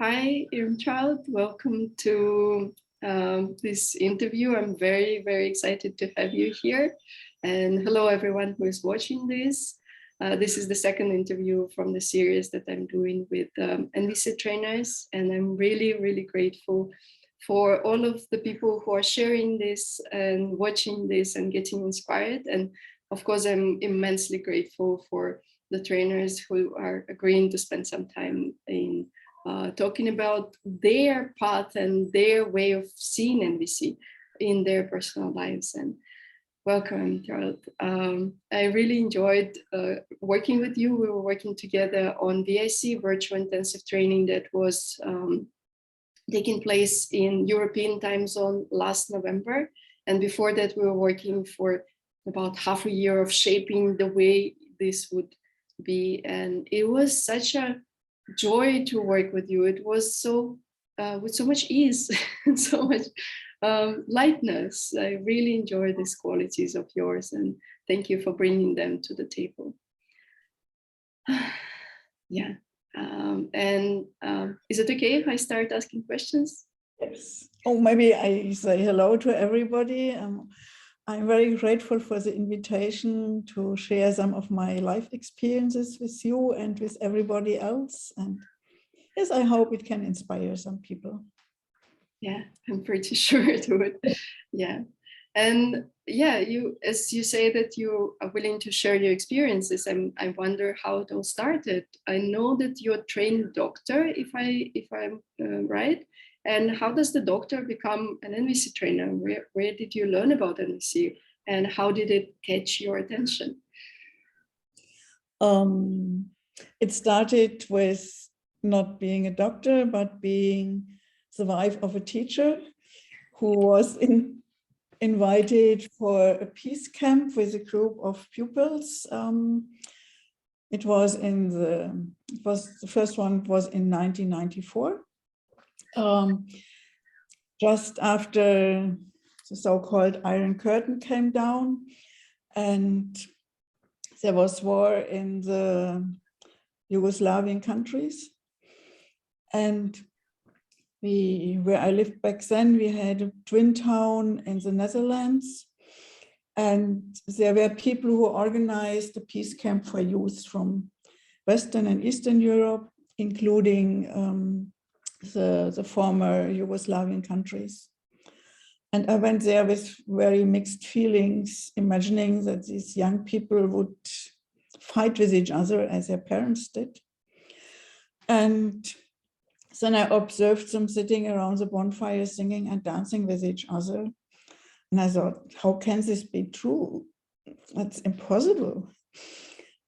Hi, Irmtraut. Welcome to this interview. I'm very, very excited to have you here. And hello, everyone who is watching this. This is the second interview from the series that I'm doing with NVC trainers. And I'm really, really grateful for all of the people who are sharing this and watching this and getting inspired. And of course, I'm immensely grateful for the trainers who are agreeing to spend some time in talking about their path and their way of seeing NVC in their personal lives. And welcome, Charlotte. I really enjoyed working with you. We were working together on VIC, Virtual Intensive Training, that was taking place in European time zone last November. And before that, we were working for about half a year of shaping the way this would be. And it was such a joy to work with you. It was so with so much ease and so much lightness. I really enjoy these qualities of yours, and thank you for bringing them to the table. Yeah. Is it okay if I start asking questions? Yes. Oh, maybe I say hello to everybody. I'm very grateful for the invitation to share some of my life experiences with you and with everybody else. And yes, I hope it can inspire some people. Yeah, I'm pretty sure it would. Yeah. And yeah, as you say that you are willing to share your experiences, I wonder how it all started. I know that you're a trained doctor, if I'm right. And how does the doctor become an NVC trainer? Where did you learn about NVC, and how did it catch your attention? It started with not being a doctor, but being the wife of a teacher who was invited for a peace camp with a group of pupils. The first one was in 1994. Just after the so-called Iron Curtain came down, and there was war in the Yugoslavian countries. And where I lived back then, we had a twin town in the Netherlands. And there were people who organized a peace camp for youth from Western and Eastern Europe, including the former Yugoslavian countries. And I went there with very mixed feelings, imagining that these young people would fight with each other as their parents did. And then I observed them sitting around the bonfire, singing and dancing with each other. And I thought, how can this be true? That's impossible.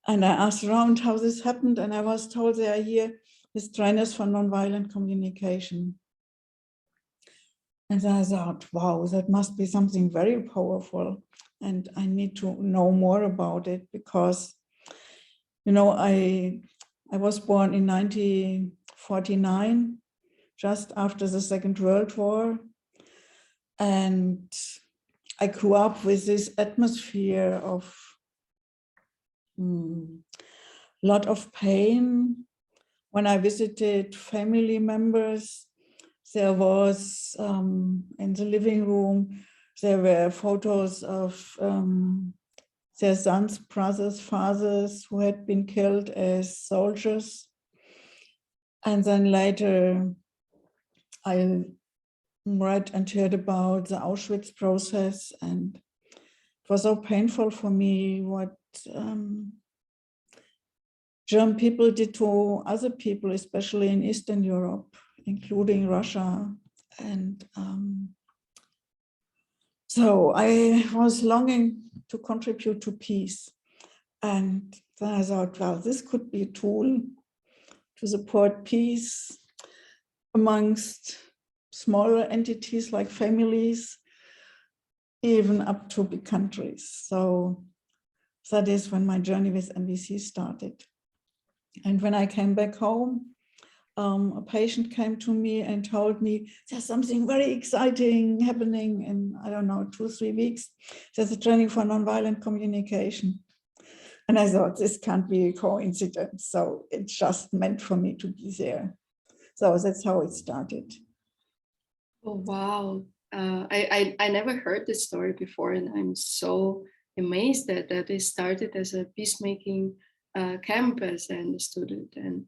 And I asked around how this happened, and I was told they are here with trainers for nonviolent communication. And I thought, wow, that must be something very powerful. And I need to know more about it because, you know, I was born in 1949, just after the Second World War. And I grew up with this atmosphere of lot of pain. When I visited family members, there was in the living room, there were photos of their sons, brothers, fathers who had been killed as soldiers. And then later, I read and heard about the Auschwitz process, and it was so painful for me what German people did to other people, especially in Eastern Europe, including Russia. And so I was longing to contribute to peace. And then I thought, well, this could be a tool to support peace amongst smaller entities like families, even up to big countries. So that is when my journey with NVC started. And when I came back home, a patient came to me and told me there's something very exciting happening in, I don't know, 2-3 weeks. There's a training for nonviolent communication. And I thought, this can't be a coincidence. So it's just meant for me to be there. So that's how it started. Oh, wow. I never heard this story before, and I'm so amazed that it started as a peacemaking campus and a student. And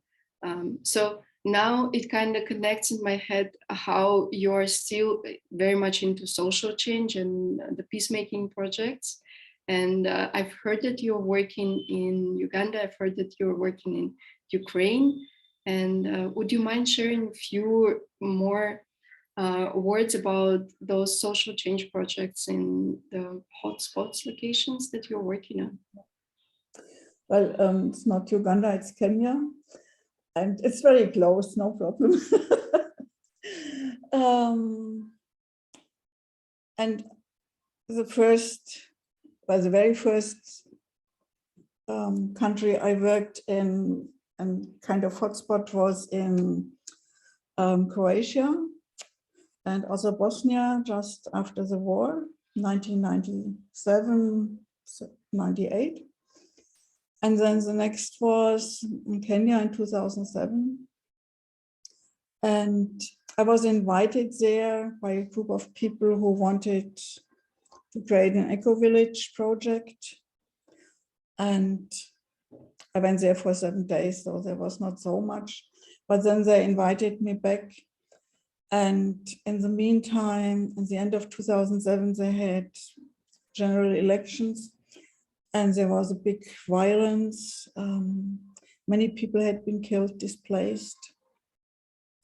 so now it kind of connects in my head how you're still very much into social change and the peacemaking projects. And I've heard that you're working in Uganda. I've heard that you're working in Ukraine. And would you mind sharing a few more words about those social change projects in the hotspots locations that you're working on? Well, it's not Uganda, it's Kenya. And it's very close, no problem. And the very first country I worked in and kind of hotspot was in Croatia and also Bosnia just after the war, 1997, 98. And then the next was in Kenya in 2007. And I was invited there by a group of people who wanted to create an eco-village project. And I went there for 7 days, so there was not so much. But then they invited me back. And in the meantime, at the end of 2007, they had general elections. And there was a big violence. Many people had been killed, displaced.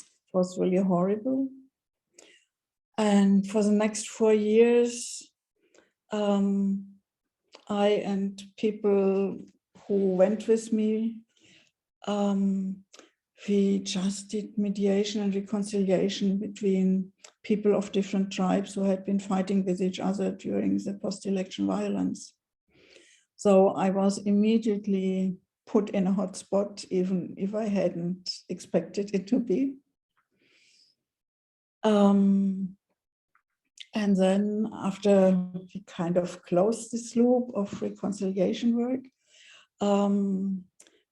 It was really horrible. And for the next 4 years, I and people who went with me, we just did mediation and reconciliation between people of different tribes who had been fighting with each other during the post-election violence. So I was immediately put in a hotspot, even if I hadn't expected it to be. And then after we kind of closed this loop of reconciliation work,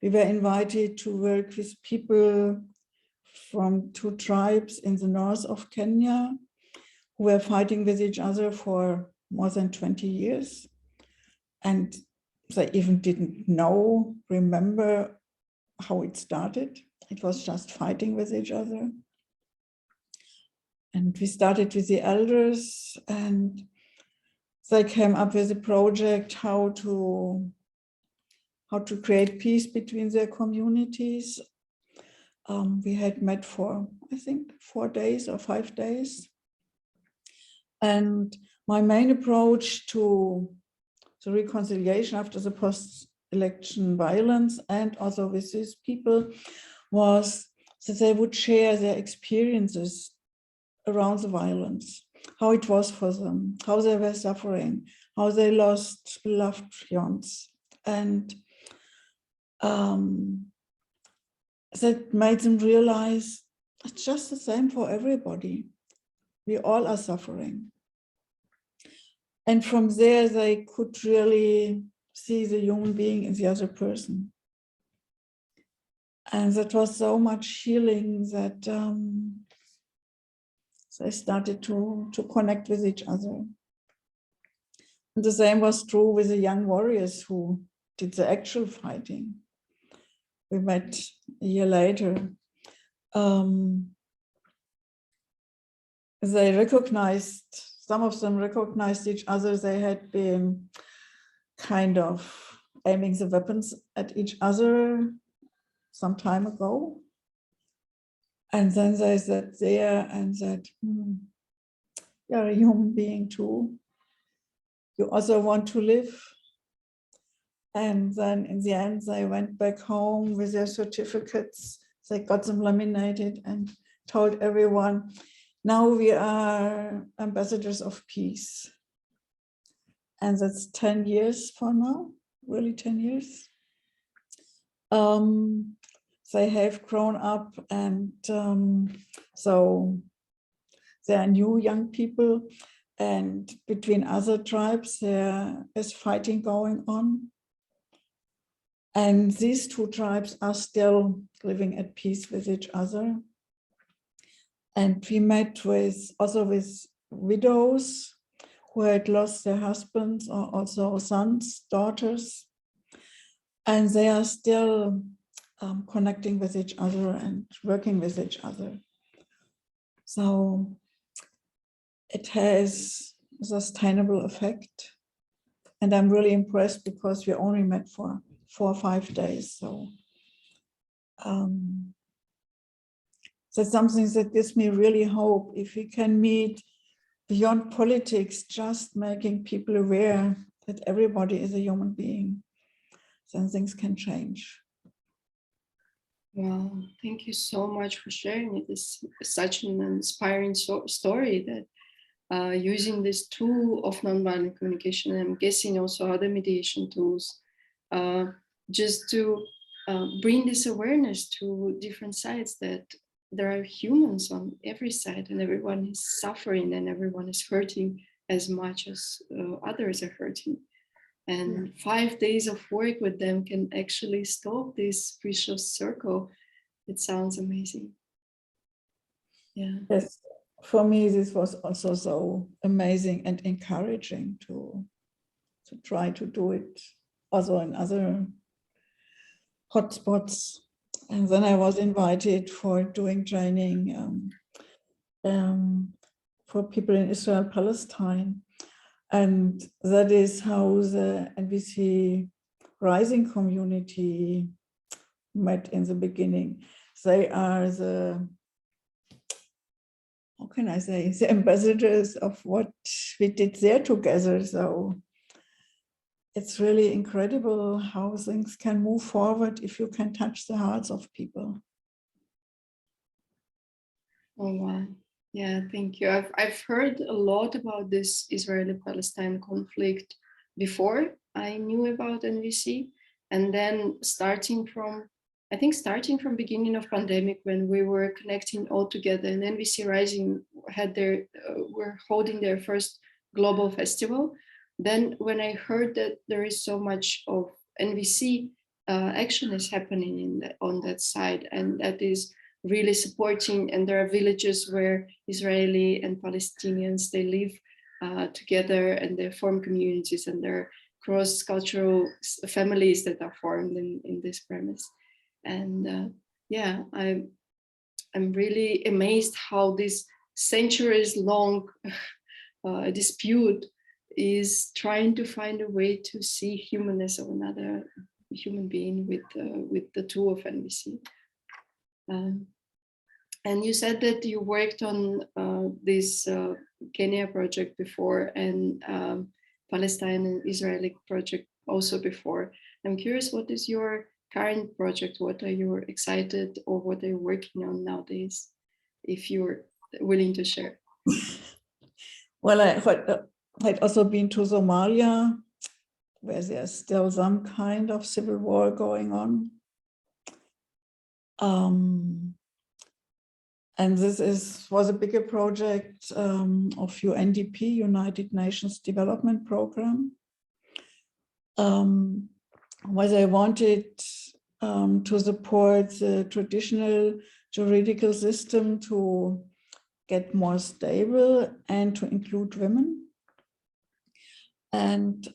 we were invited to work with people from 2 tribes in the north of Kenya who were fighting with each other for more than 20 years. And they even didn't remember how it started. It was just fighting with each other. And we started with the elders, and they came up with a project how to create peace between their communities. We had met for, I think, 4 days or 5 days. And my main approach to the reconciliation after the post-election violence and also with these people was that they would share their experiences around the violence, how it was for them, how they were suffering, how they lost loved ones. And that made them realize it's just the same for everybody. We all are suffering. And from there, they could really see the human being in the other person. And that was so much healing that they started to connect with each other. And the same was true with the young warriors who did the actual fighting. We met a year later. They recognized, some of them recognized each other. They had been kind of aiming the weapons at each other some time ago. And then they sat there and said, you're a human being too. You also want to live. And then in the end, they went back home with their certificates. They got them laminated and told everyone, now we are ambassadors of peace. And that's 10 years for now, really 10 years. They have grown up, and so there are new young people, and between other tribes there is fighting going on. And these 2 tribes are still living at peace with each other. And we met also with widows who had lost their husbands or also sons, daughters, and they are still connecting with each other and working with each other. So it has a sustainable effect. And I'm really impressed because we only met for 4 or 5 days. So that's something that gives me really hope. If we can meet beyond politics, just making people aware that everybody is a human being, then things can change. Wow, thank you so much for sharing it. It's such an inspiring story that using this tool of nonviolent communication, and I'm guessing also other mediation tools, just to bring this awareness to different sides that there are humans on every side and everyone is suffering and everyone is hurting as much as others are hurting. And 5 days of work with them can actually stop this vicious circle. It sounds amazing. Yeah. Yes, for me, this was also so amazing and encouraging to try to do it also in other hotspots. And then I was invited for doing training for people in Israel, Palestine. And that is how the NVC Rising community met in the beginning. They are the, how can I say, the ambassadors of what we did there together. So it's really incredible how things can move forward if you can touch the hearts of people. Oh, wow. Yeah, thank you. I've heard a lot about this Israeli-Palestine conflict before I knew about NVC, and then starting from beginning of pandemic when we were connecting all together, and NVC Rising had were holding their first global festival. Then when I heard that there is so much of NVC action is happening on that side, and that is really supporting, and there are villages where Israeli and Palestinians, they live together and they form communities, and there are cross-cultural families that are formed in this premise. And yeah, I'm really amazed how this centuries-long dispute is trying to find a way to see humanness of another human being with the tool of NVC. And you said that you worked on this Kenya project before, and Palestine and Israeli project also before. I'm curious, what is your current project? What are you excited, or what are you working on nowadays, if you're willing to share? Well, I had also been to Somalia, where there's still some kind of civil war going on. And this was a bigger project of UNDP, United Nations Development Program, where they wanted to support the traditional juridical system to get more stable and to include women. And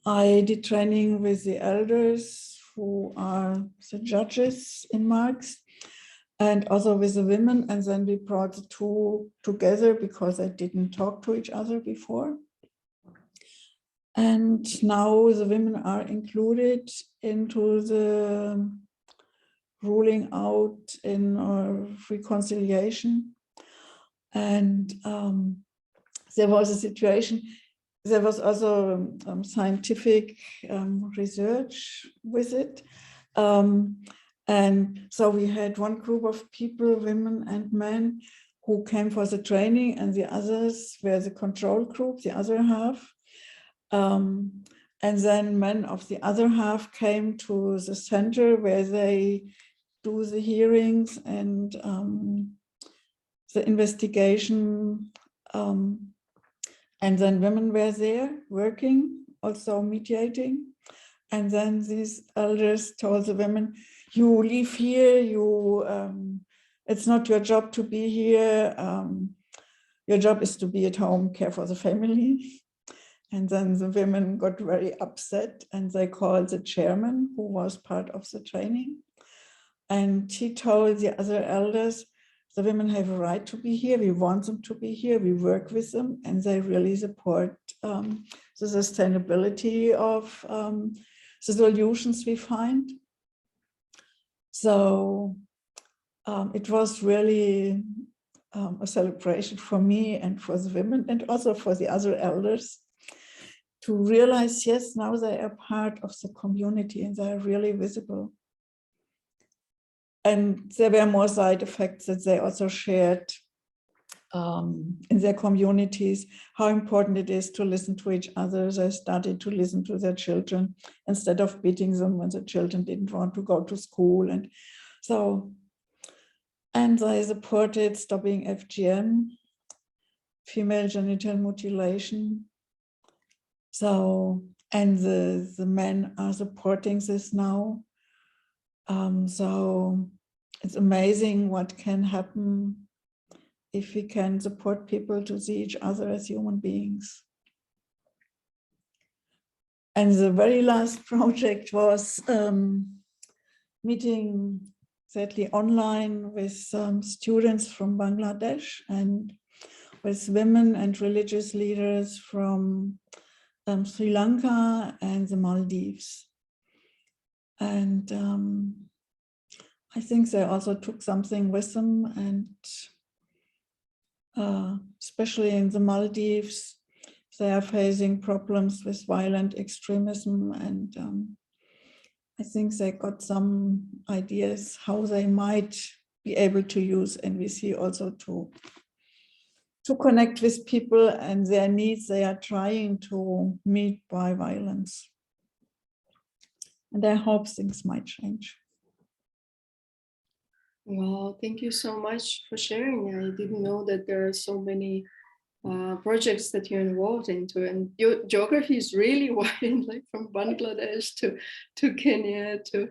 I did training with the elders who are the judges in Marx, and also with the women, and then we brought the two together because they didn't talk to each other before. And now the women are included into the ruling out in reconciliation. And there was a situation, there was also scientific research with it. And so we had one group of people, women and men, who came for the training, and the others were the control group, the other half. And then men of the other half came to the center where they do the hearings and the investigation. And then women were there working, also mediating. And then these elders told the women, you live here, you it's not your job to be here. Your job is to be at home, care for the family. And then the women got very upset and they called the chairman who was part of the training. And he told the other elders, the women have a right to be here. We want them to be here. We work with them and they really support the sustainability of the solutions we find. So it was really a celebration for me and for the women and also for the other elders to realize, yes, now they are part of the community and they are really visible. And there were more side effects that they also shared in their communities, how important it is to listen to each other. They started to listen to their children instead of beating them when the children didn't want to go to school. And so, and they supported stopping FGM, female genital mutilation. So, and the men are supporting this now. So it's amazing what can happen if we can support people to see each other as human beings. And the very last project was meeting, sadly online, with students from Bangladesh and with women and religious leaders from Sri Lanka and the Maldives. And I think they also took something with them, and especially in the Maldives, they are facing problems with violent extremism, and I think they got some ideas how they might be able to use NVC also to connect with people and their needs they are trying to meet by violence. And I hope things might change. Well, thank you so much for sharing. I didn't know that there are so many projects that you're involved into, and your geography is really wide, like from Bangladesh to Kenya to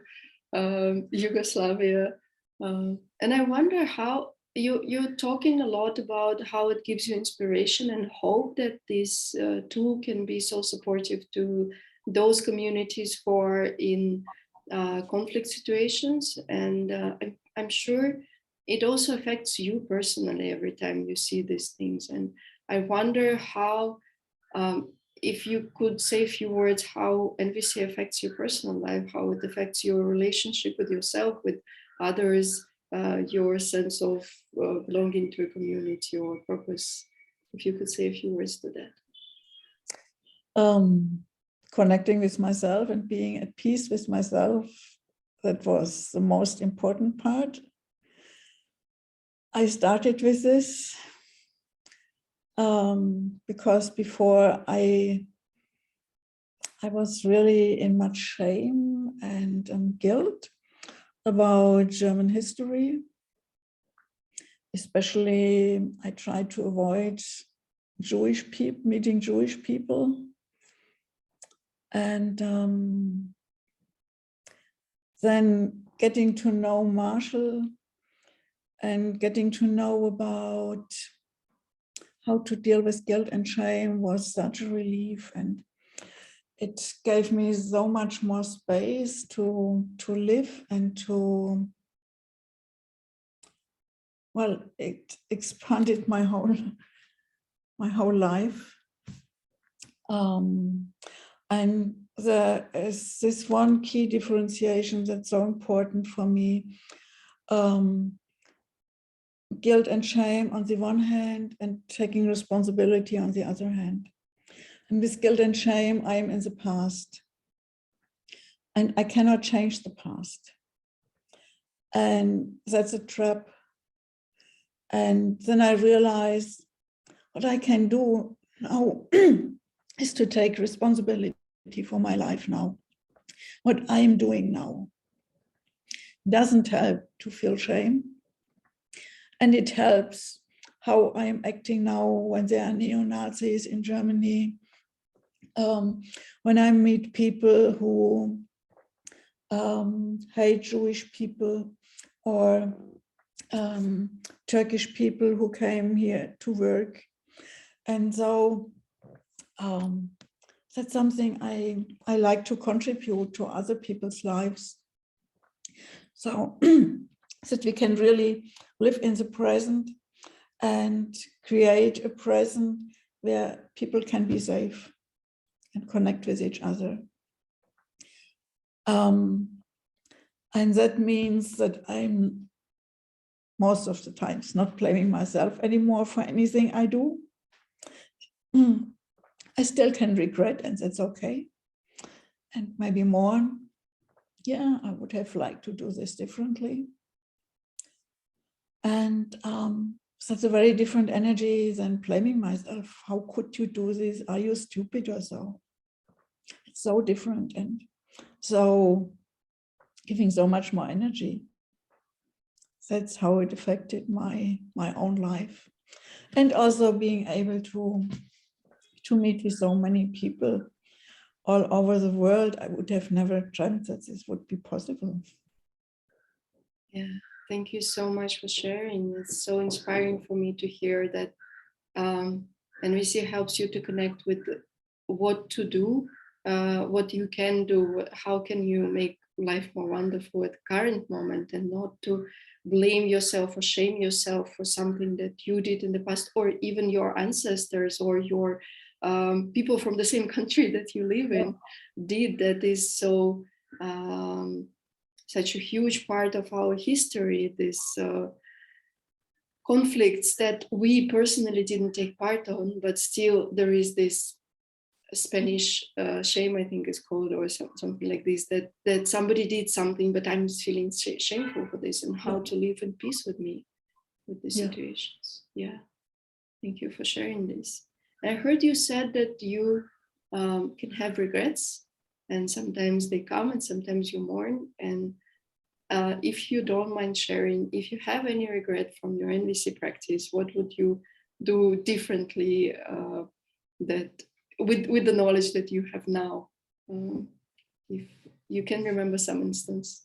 Yugoslavia. And I wonder how you're talking a lot about how it gives you inspiration and hope that this tool can be so supportive to those communities who are in conflict situations. And I'm sure it also affects you personally every time you see these things. And I wonder how, if you could say a few words, how NVC affects your personal life, how it affects your relationship with yourself, with others, your sense of belonging to a community or purpose. If you could say a few words to that. Connecting with myself and being at peace with myself, that was the most important part. I started with this because before I was really in much shame and guilt about German history. Especially, I tried to avoid Jewish people, meeting Jewish people. And then getting to know Marshall and getting to know about how to deal with guilt and shame was such a relief, and it gave me so much more space to live and to, well, it expanded my whole life. And there is this one key differentiation that's so important for me. Guilt and shame on the one hand, and taking responsibility on the other hand. And with guilt and shame, I am in the past. And I cannot change the past. And that's a trap. And then I realized what I can do now is to take responsibility for my life now. What I am doing now doesn't help to feel shame. And it helps how I am acting now when there are neo-Nazis in Germany. When I meet people who hate Jewish people or Turkish people who came here to work. And so that's something I like to contribute to other people's lives. So that we can really live in the present and create a present where people can be safe and connect with each other. And that means that I'm most of the times not blaming myself anymore for anything I do. I still can regret, and that's okay. And maybe more, yeah, I would have liked to do this differently. And that's a very different energy than blaming myself. How could you do this? Are you stupid or so? It's so different, and so giving so much more energy. That's how it affected my own life. And also being able to meet with so many people all over the world. I would have never dreamt that this would be possible. Yeah, thank you so much for sharing. It's so inspiring for me to hear that NVC helps you to connect with what to do, what you can do, how can you make life more wonderful at the current moment, and not to blame yourself or shame yourself for something that you did in the past, or even your ancestors or your people from the same country that you live in did. That is so such a huge part of our history, this conflicts that we personally didn't take part on, but still there is this Spanish shame, I think it's called, or something like this, that somebody did something, but I'm feeling shameful for this, and how to live in peace with me, with the situations. Yeah, thank you for sharing this. I heard you said that you can have regrets, and sometimes they come and sometimes you mourn. And if you don't mind sharing, if you have any regret from your NVC practice, what would you do differently that with the knowledge that you have now? If you can remember some instance.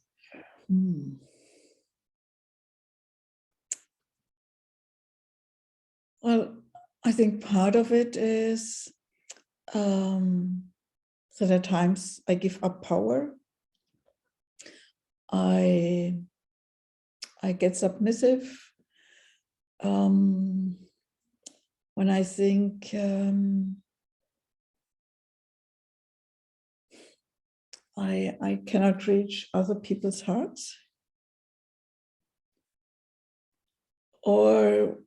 Well, I think part of it is that at times I give up power. I get submissive when I think I cannot reach other people's hearts, or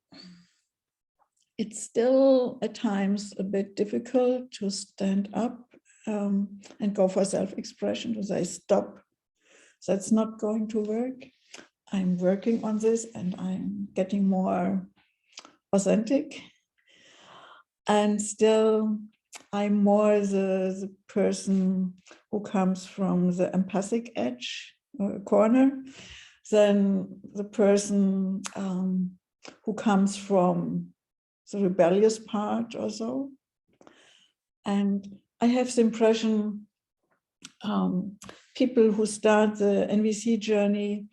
it's still at times a bit difficult to stand up and go for self-expression, to say stop, that's not going to work. I'm working on this and I'm getting more authentic. And still, I'm more the person who comes from the empathic edge corner than the person who comes from the rebellious part or so. And I have the impression people who start the NVC journey,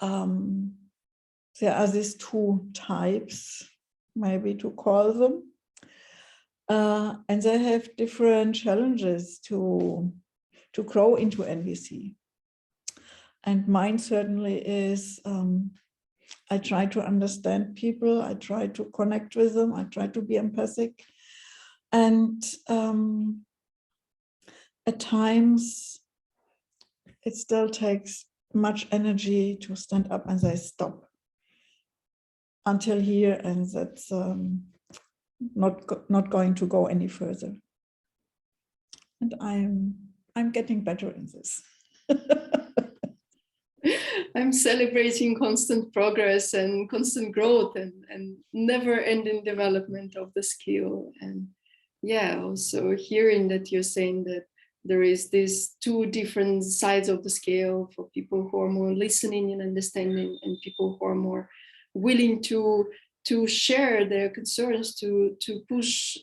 there are these two types, maybe to call them. And they have different challenges to grow into NVC. And mine certainly is, I try to understand people, I try to connect with them, I try to be empathic. And at times, it still takes much energy to stand up and say stop until here, and that's not going to go any further. And I'm getting better in this. I'm celebrating constant progress and constant growth and never-ending development of the skill. And yeah, also hearing that you're saying that there is these two different sides of the scale for people who are more listening and understanding, and people who are more willing to share their concerns, to push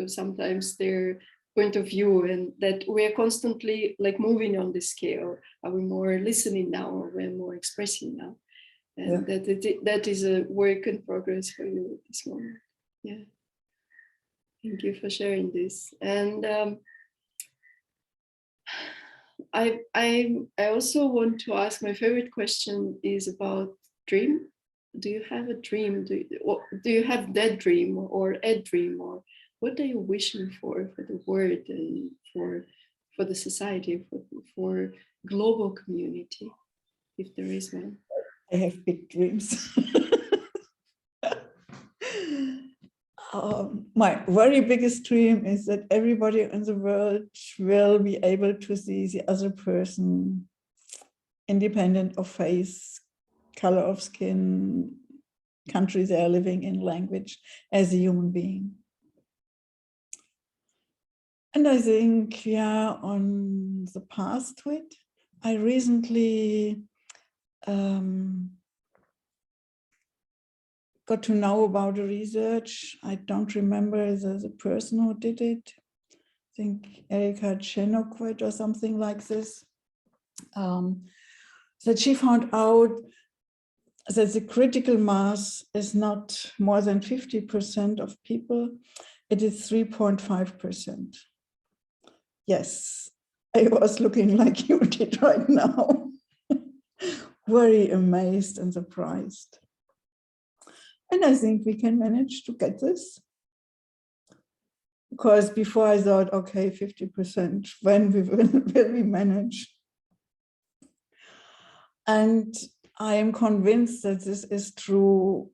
sometimes their point of view, and that we're constantly like moving on this scale. Are we more listening now, or we're more expressing now? and that is a work in progress for you at this moment. Yeah, thank you for sharing this. And I also want to ask, my favorite question is about dream. Do you have a dream? Do you have that dream or a dream, or what are you wishing for the world and for the society, for global community, if there is one? I have big dreams. My very biggest dream is that everybody in the world will be able to see the other person independent of face, color of skin, country they are living in, language, as a human being. And I think we are on the path to it. I recently got to know about the research. I don't remember the person who did it. I think Erika Chenoweth or something like this. That she found out that the critical mass is not more than 50% of people, it is 3.5%. Yes, I was looking like you did right now. Very amazed and surprised. And I think we can manage to get this. Because before I thought, okay, 50%, when will we manage? And I am convinced that this is true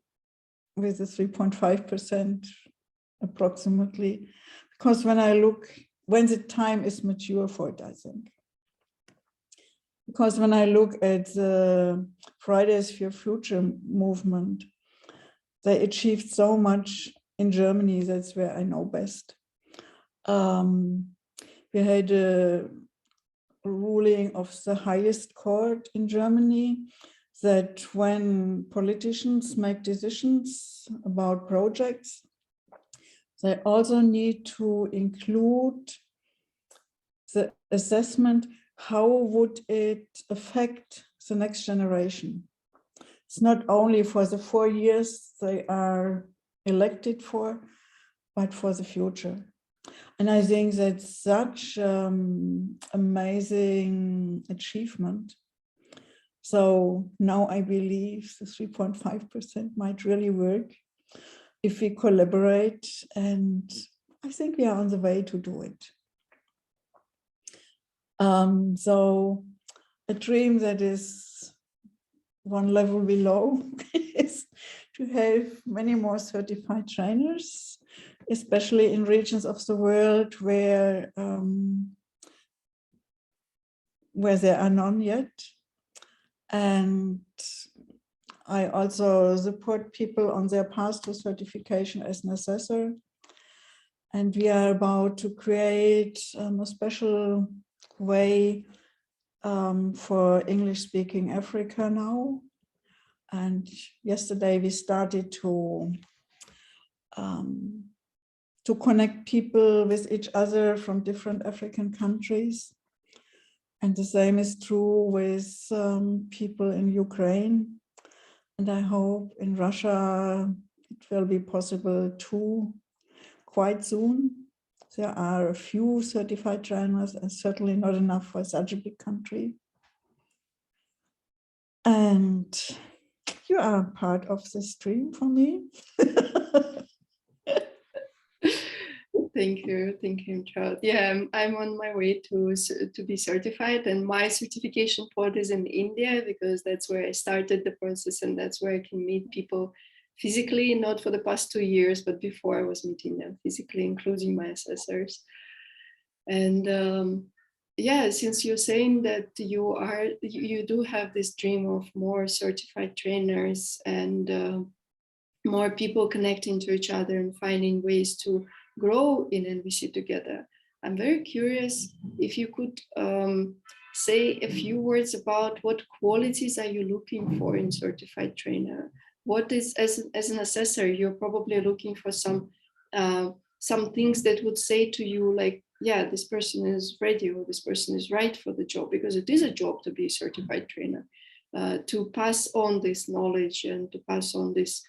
with the 3.5% approximately, because when the time is mature for it, I think. Because when I look at the Fridays for Future movement, they achieved so much in Germany, that's where I know best. We had a ruling of the highest court in Germany that when politicians make decisions about projects, they also need to include the assessment, how would it affect the next generation? It's not only for the 4 years they are elected for, but for the future. And I think that's such amazing achievement. So now I believe the 3.5% might really work if we collaborate, and I think we are on the way to do it. So a dream that is one level below is to have many more certified trainers, especially in regions of the world where there are none yet. And I also support people on their path to certification as an assessor. And we are about to create a special way for English-speaking Africa now. And yesterday we started to connect people with each other from different African countries. And the same is true with people in Ukraine. And I hope in Russia it will be possible too quite soon. There are a few certified trainers and certainly not enough for such a big country. And you are part of this dream for me. Thank you, Charles. Yeah, I'm on my way to be certified, and my certification port is in India because that's where I started the process, and that's where I can meet people physically, not for the past 2 years, but before I was meeting them physically, including my assessors. And yeah, since you're saying that you do have this dream of more certified trainers and more people connecting to each other and finding ways to grow in NVC together, I'm very curious if you could say a few words about what qualities are you looking for in certified trainer? What is, as an assessor, you're probably looking for some things that would say to you like, yeah, this person is ready or this person is right for the job, because it is a job to be a certified trainer. to pass on this knowledge and to pass on this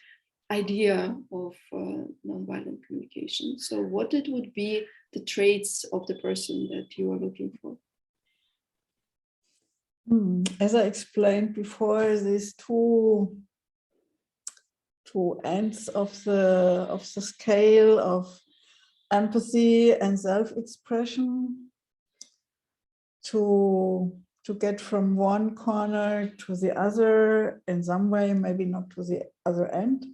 idea of nonviolent communication. So what it would be the traits of the person that you are looking for? As I explained before, these two ends of the scale of empathy and self-expression, to get from one corner to the other in some way, maybe not to the other end,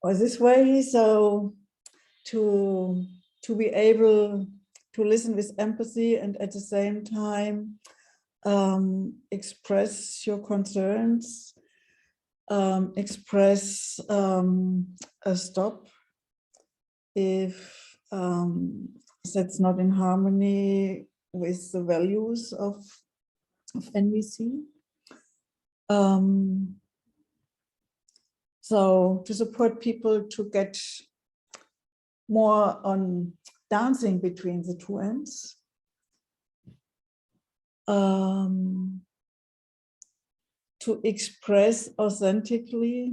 or this way. So to be able to listen with empathy and at the same time express your concerns, express a stop if that's not in harmony with the values of NVC. So to support people to get more on dancing between the two ends. To express authentically,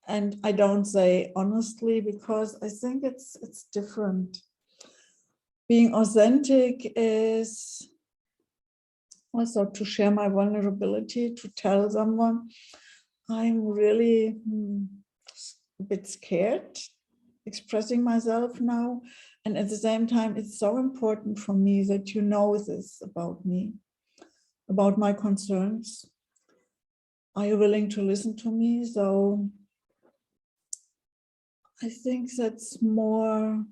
and I don't say honestly because I think it's different. Being authentic is also to share my vulnerability, to tell someone I'm really a bit scared expressing myself now, and at the same time it's so important for me that you know this about me, about my concerns. Are you willing to listen to me? So I think that's more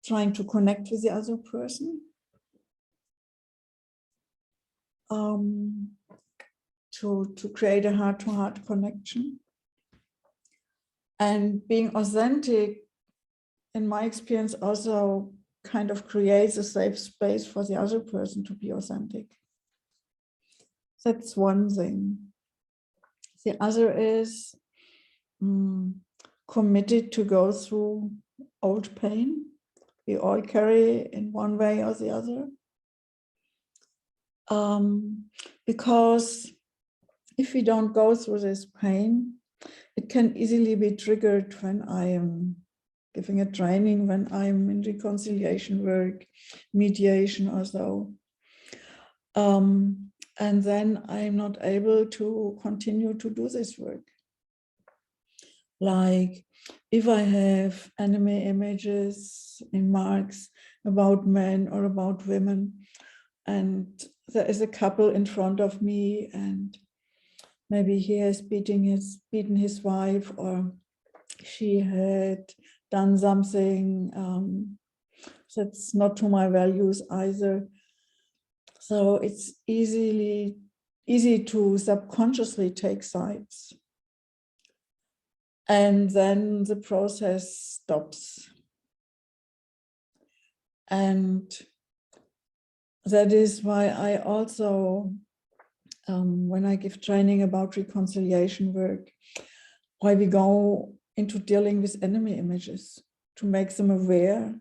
trying to connect with the other person, to create a heart-to-heart connection. And being authentic, in my experience, also kind of creates a safe space for the other person to be authentic. That's one thing. The other is committed to go through old pain. We all carry in one way or the other. Because if we don't go through this pain, it can easily be triggered when I am giving a training, when I'm in reconciliation work, mediation or so. And then I'm not able to continue to do this work. Like if I have enemy images in marks about men or about women, and there is a couple in front of me and maybe he has beaten his wife, or she had done something that's not to my values either. So it's easy to subconsciously take sides. And then the process stops. And that is why I also, when I give training about reconciliation work, why we go into dealing with enemy images, to make them aware,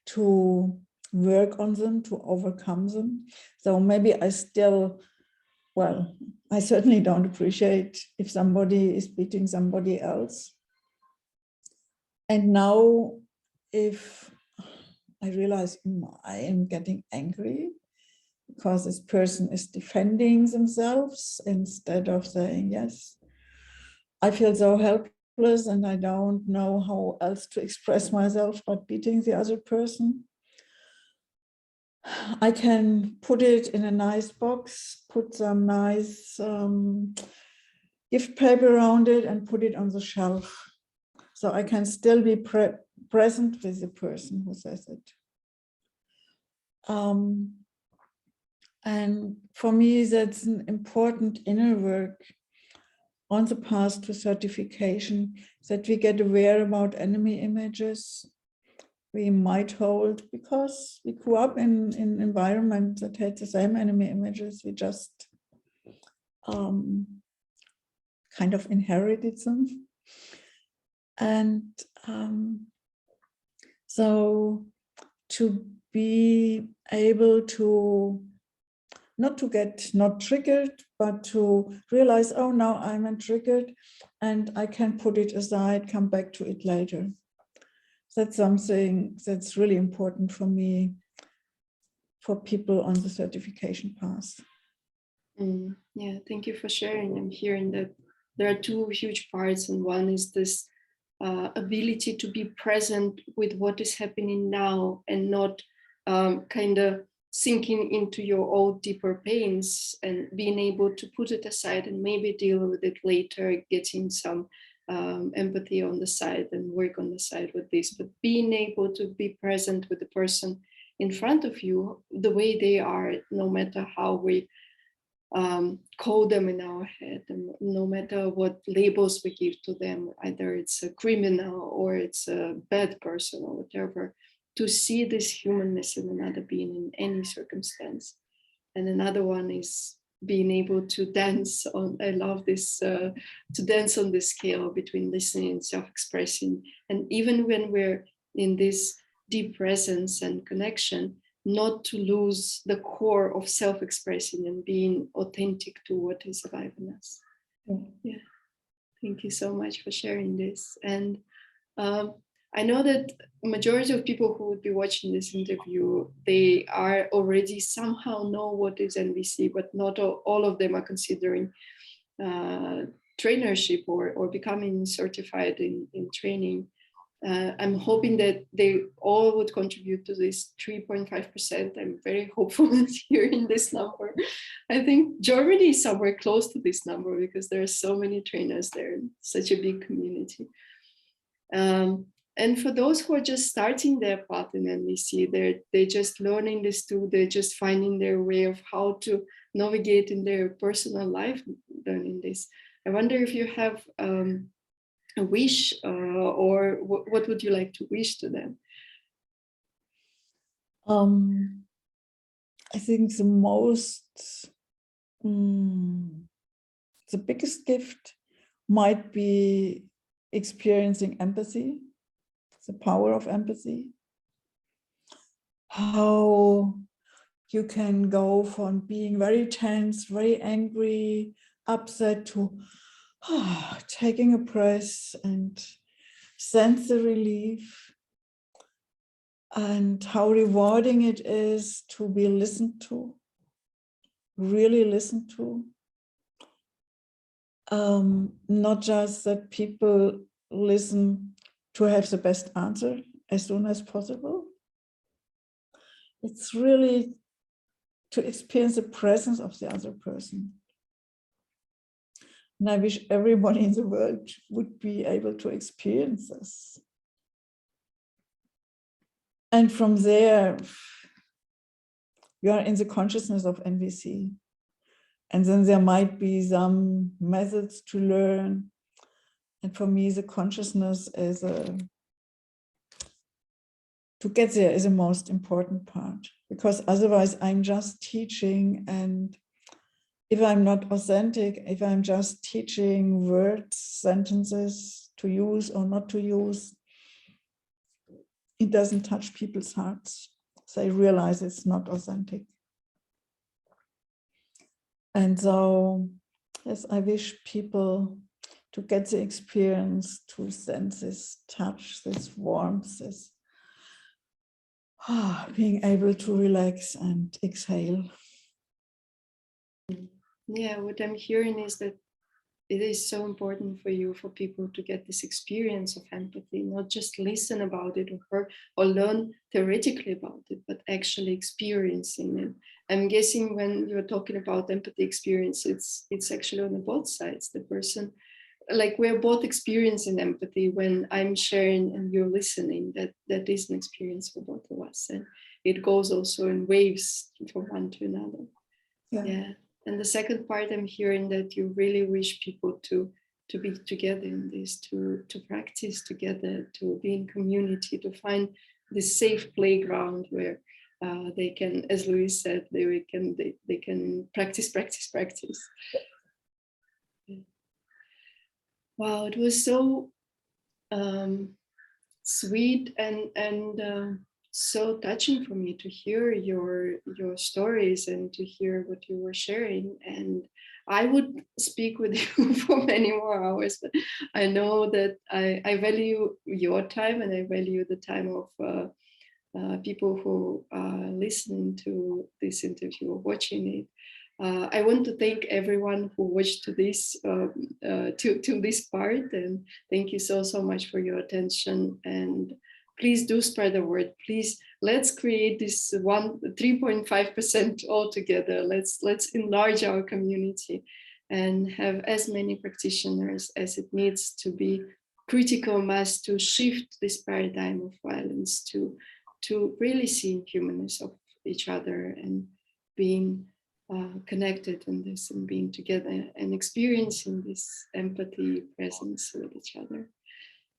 to work on them, to overcome them. So maybe I certainly don't appreciate if somebody is beating somebody else. And now if I realize I am getting angry because this person is defending themselves instead of saying, yes, I feel so helpless and I don't know how else to express myself but beating the other person. I can put it in a nice box, put some nice gift paper around it and put it on the shelf. So I can still be present with the person who says it. And for me, that's an important inner work on the path to certification, that we get aware about enemy images we might hold because we grew up in an environment that had the same enemy images. We just kind of inherited them. And so to be able to not to get not triggered, but to realize, oh, now I'm triggered and I can put it aside, come back to it later. That's something that's really important for me, for people on the certification path. Yeah, thank you for sharing. I'm hearing that there are two huge parts, and one is this ability to be present with what is happening now and not kind of sinking into your old deeper pains, and being able to put it aside and maybe deal with it later, getting some empathy on the side and work on the side with this, but being able to be present with the person in front of you the way they are, no matter how we call them in our head, and no matter what labels we give to them, either it's a criminal or it's a bad person or whatever, to see this humanness in another being in any circumstance. And another one is being able to dance on, I love this, to dance on the scale between listening and self-expressing. And even when we're in this deep presence and connection, not to lose the core of self-expressing and being authentic to what is alive in us. Yeah, thank you so much for sharing this. And I know that majority of people who would be watching this interview, they are already somehow know what is NVC, but not all of them are considering trainership or becoming certified in training. I'm hoping that they all would contribute to this 3.5%. I'm very hopeful that hearing this number. I think Germany is somewhere close to this number because there are so many trainers there, such a big community. And for those who are just starting their path in NVC, they're just learning this too. They're just finding their way of how to navigate in their personal life learning this. I wonder if you have a wish, or what would you like to wish to them? I think the biggest gift might be experiencing empathy, the power of empathy. How you can go from being very tense, very angry, upset to taking a breath and sense the relief, and how rewarding it is to be listened to, really listened to. Not just that people listen to have the best answer as soon as possible. It's really to experience the presence of the other person. And I wish everybody in the world would be able to experience this. And from there, you are in the consciousness of NVC. And then there might be some methods to learn. And for me, the consciousness is to get there is the most important part, because otherwise I'm just teaching, and if I'm not authentic, if I'm just teaching words, sentences to use or not to use, it doesn't touch people's hearts. They realize it's not authentic. And so, yes, I wish people to get the experience, to sense this touch, this warmth, this being able to relax and exhale. Yeah, what I'm hearing is that it is so important for you, for people to get this experience of empathy, not just listen about it or learn theoretically about it, but actually experiencing it. I'm guessing when you're talking about empathy experience, it's actually on both sides. The person, like we're both experiencing empathy when I'm sharing and you're listening. That is an experience for both of us, and it goes also in waves from one to another. Yeah. And the second part, I'm hearing that you really wish people to be together in this, to practice together, to be in community, to find this safe playground where they can, as Louise said, they can practice. Wow, it was so sweet and so touching for me to hear your stories and to hear what you were sharing. And I would speak with you for many more hours, but I know that I value your time, and I value the time of people who are listening to this interview or watching it. I want to thank everyone who watched to this to this part, and thank you so much for your attention. And please do spread the word. Please, let's create this 3.5% all together. Let's enlarge our community and have as many practitioners as it needs to be critical mass to shift this paradigm of violence, to really see humanness of each other and being connected in this and being together and experiencing this empathy presence with each other.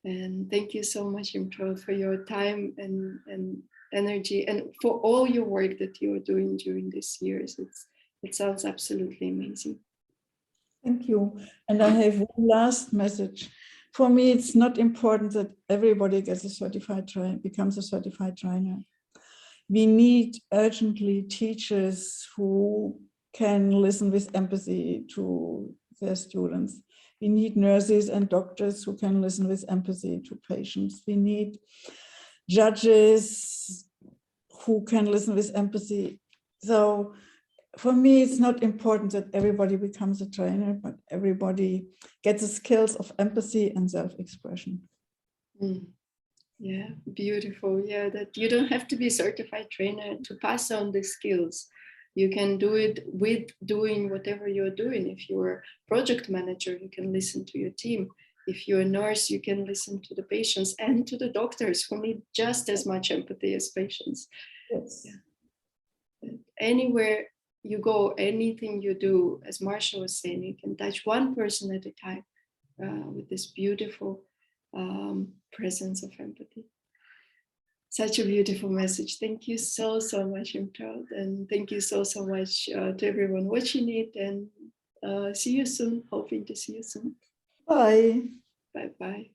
And thank you so much, Imtrud, for your time and energy, and for all your work that you are doing during these years. It sounds absolutely amazing. Thank you. And I have one last message. For me, it's not important that everybody gets a certified trainer, becomes a certified trainer. We need urgently teachers who can listen with empathy to their students. We need nurses and doctors who can listen with empathy to patients. We need judges who can listen with empathy. So for me, it's not important that everybody becomes a trainer, but everybody gets the skills of empathy and self-expression. Yeah, beautiful. Yeah, that you don't have to be a certified trainer to pass on the skills. You can do it with doing whatever you're doing. If you're a project manager, you can listen to your team. If you're a nurse, you can listen to the patients and to the doctors who need just as much empathy as patients. Yes. Yeah. Anywhere you go, anything you do, as Marsha was saying, you can touch one person at a time with this beautiful presence of empathy. Such a beautiful message. Thank you so much, Imtrud, and thank you so much to everyone watching it, and see you soon. Hoping to see you soon. Bye. Bye.